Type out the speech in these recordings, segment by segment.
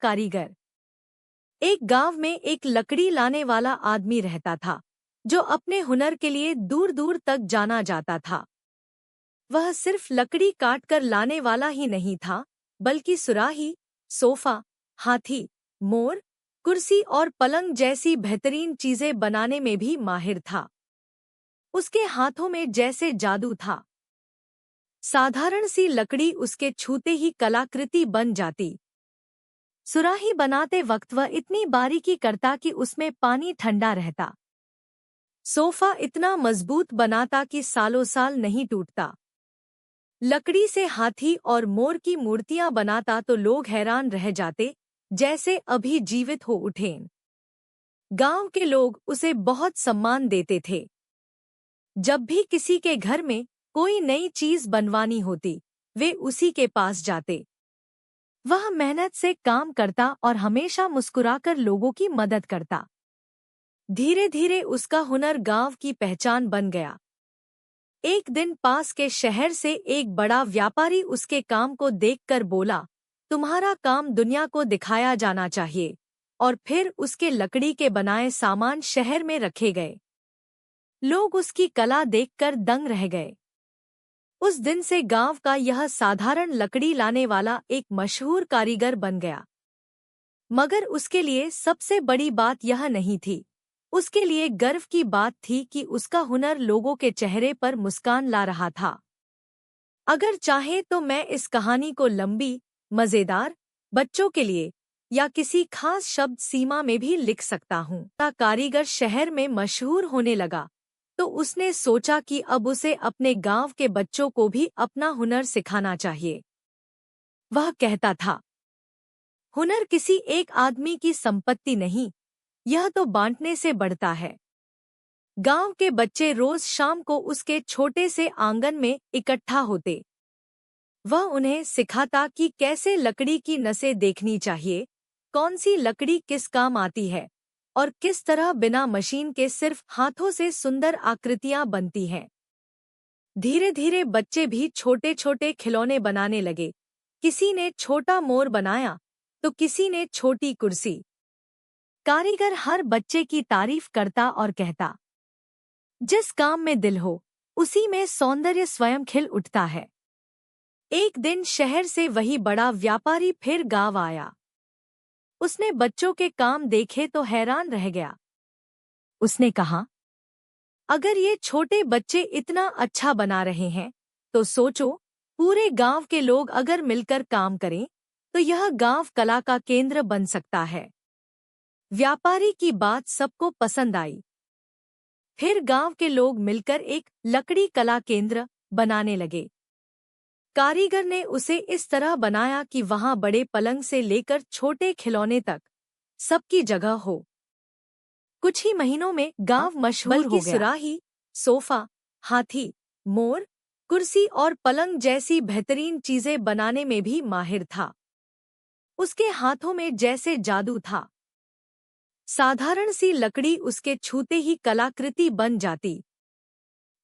कारीगर। एक गांव में एक लकड़ी लाने वाला आदमी रहता था, जो अपने हुनर के लिए दूर दूर तक जाना जाता था। वह सिर्फ लकड़ी काटकर लाने वाला ही नहीं था, बल्कि सुराही, सोफा, हाथी, मोर, कुर्सी और पलंग जैसी बेहतरीन चीजें बनाने में भी माहिर था। उसके हाथों में जैसे जादू था। साधारण सी लकड़ी उसके छूते ही कलाकृति बन जाती। सुराही बनाते वक्त वह इतनी बारीकी करता कि उसमें पानी ठंडा रहता। सोफा इतना मजबूत बनाता कि सालों साल नहीं टूटता। लकड़ी से हाथी और मोर की मूर्तियां बनाता तो लोग हैरान रह जाते, जैसे अभी जीवित हो उठें। गांव के लोग उसे बहुत सम्मान देते थे। जब भी किसी के घर में कोई नई चीज बनवानी होती, वे उसी के पास जाते। वह मेहनत से काम करता और हमेशा मुस्कुराकर लोगों की मदद करता। धीरे धीरे उसका हुनर गांव की पहचान बन गया। एक दिन पास के शहर से एक बड़ा व्यापारी उसके काम को देखकर बोला, तुम्हारा काम दुनिया को दिखाया जाना चाहिए। और फिर उसके लकड़ी के बनाए सामान शहर में रखे गए। लोग उसकी कला देखकर दंग रह गए। उस दिन से गांव का यह साधारण लकड़ी लाने वाला एक मशहूर कारीगर बन गया। मगर उसके लिए सबसे बड़ी बात यह नहीं थी। उसके लिए गर्व की बात थी कि उसका हुनर लोगों के चेहरे पर मुस्कान ला रहा था। अगर चाहे तो मैं इस कहानी को लंबी, मजेदार, बच्चों के लिए या किसी खास शब्द सीमा में भी लिख सकता हूँ। कारीगर शहर में मशहूर होने लगा, तो उसने सोचा कि अब उसे अपने गांव के बच्चों को भी अपना हुनर सिखाना चाहिए। वह कहता था, हुनर किसी एक आदमी की संपत्ति नहीं, यह तो बांटने से बढ़ता है। गांव के बच्चे रोज शाम को उसके छोटे से आंगन में इकट्ठा होते। वह उन्हें सिखाता कि कैसे लकड़ी की नसें देखनी चाहिए, कौन सी लकड़ी किस काम आती है और किस तरह बिना मशीन के सिर्फ हाथों से सुंदर आकृतियां बनती हैं। धीरे धीरे बच्चे भी छोटे छोटे खिलौने बनाने लगे। किसी ने छोटा मोर बनाया, तो किसी ने छोटी कुर्सी। कारीगर हर बच्चे की तारीफ करता और कहता, जिस काम में दिल हो, उसी में सौंदर्य स्वयं खिल उठता है। एक दिन शहर से वही बड़ा व्यापारी फिर गांव आया। उसने बच्चों के काम देखे तो हैरान रह गया। उसने कहा, अगर ये छोटे बच्चे इतना अच्छा बना रहे हैं, तो सोचो, पूरे गांव के लोग अगर मिलकर काम करें, तो यह गांव कला का केंद्र बन सकता है। व्यापारी की बात सबको पसंद आई। फिर गांव के लोग मिलकर एक लकड़ी कला केंद्र बनाने लगे। कारीगर ने उसे इस तरह बनाया कि वहां बड़े पलंग से लेकर छोटे खिलौने तक सबकी जगह हो। कुछ ही महीनों में गांव मशहूर हो गया। सुराही, सोफा, हाथी, मोर, कुर्सी और पलंग जैसी बेहतरीन चीजें बनाने में भी माहिर था। उसके हाथों में जैसे जादू था। साधारण सी लकड़ी उसके छूते ही कलाकृति बन जाती।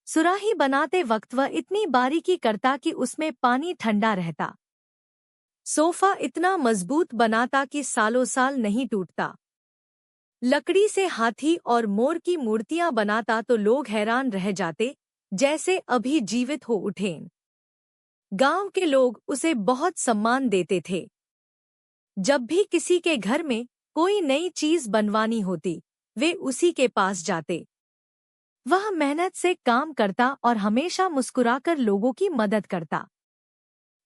सुराही बनाते वक्त वह इतनी बारीकी करता कि उसमें पानी ठंडा रहता। सोफा इतना मजबूत बनाता कि सालों साल नहीं टूटता। लकड़ी से हाथी और मोर की मूर्तियां बनाता तो लोग हैरान रह जाते, जैसे अभी जीवित हो उठें। गांव के लोग उसे बहुत सम्मान देते थे। जब भी किसी के घर में कोई नई चीज बनवानी होती, वे उसी के पास जाते। वह मेहनत से काम करता और हमेशा मुस्कुराकर लोगों की मदद करता।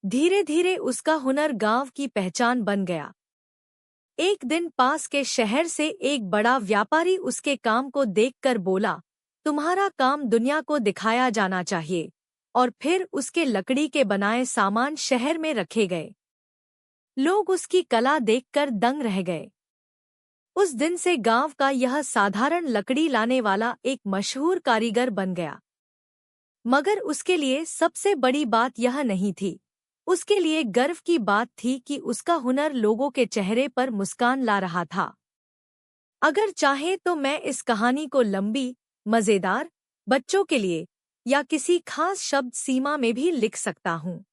धीरे धीरे उसका हुनर गांव की पहचान बन गया। एक दिन पास के शहर से एक बड़ा व्यापारी उसके काम को देखकर बोला, तुम्हारा काम दुनिया को दिखाया जाना चाहिए। और फिर उसके लकड़ी के बनाए सामान शहर में रखे गए। लोग उसकी कला देखकर दंग रह गए। उस दिन से गांव का यह साधारण लकड़ी लाने वाला एक मशहूर कारीगर बन गया। मगर उसके लिए सबसे बड़ी बात यह नहीं थी। उसके लिए गर्व की बात थी कि उसका हुनर लोगों के चेहरे पर मुस्कान ला रहा था। अगर चाहे तो मैं इस कहानी को लंबी, मजेदार, बच्चों के लिए या किसी खास शब्द सीमा में भी लिख सकता हूँ।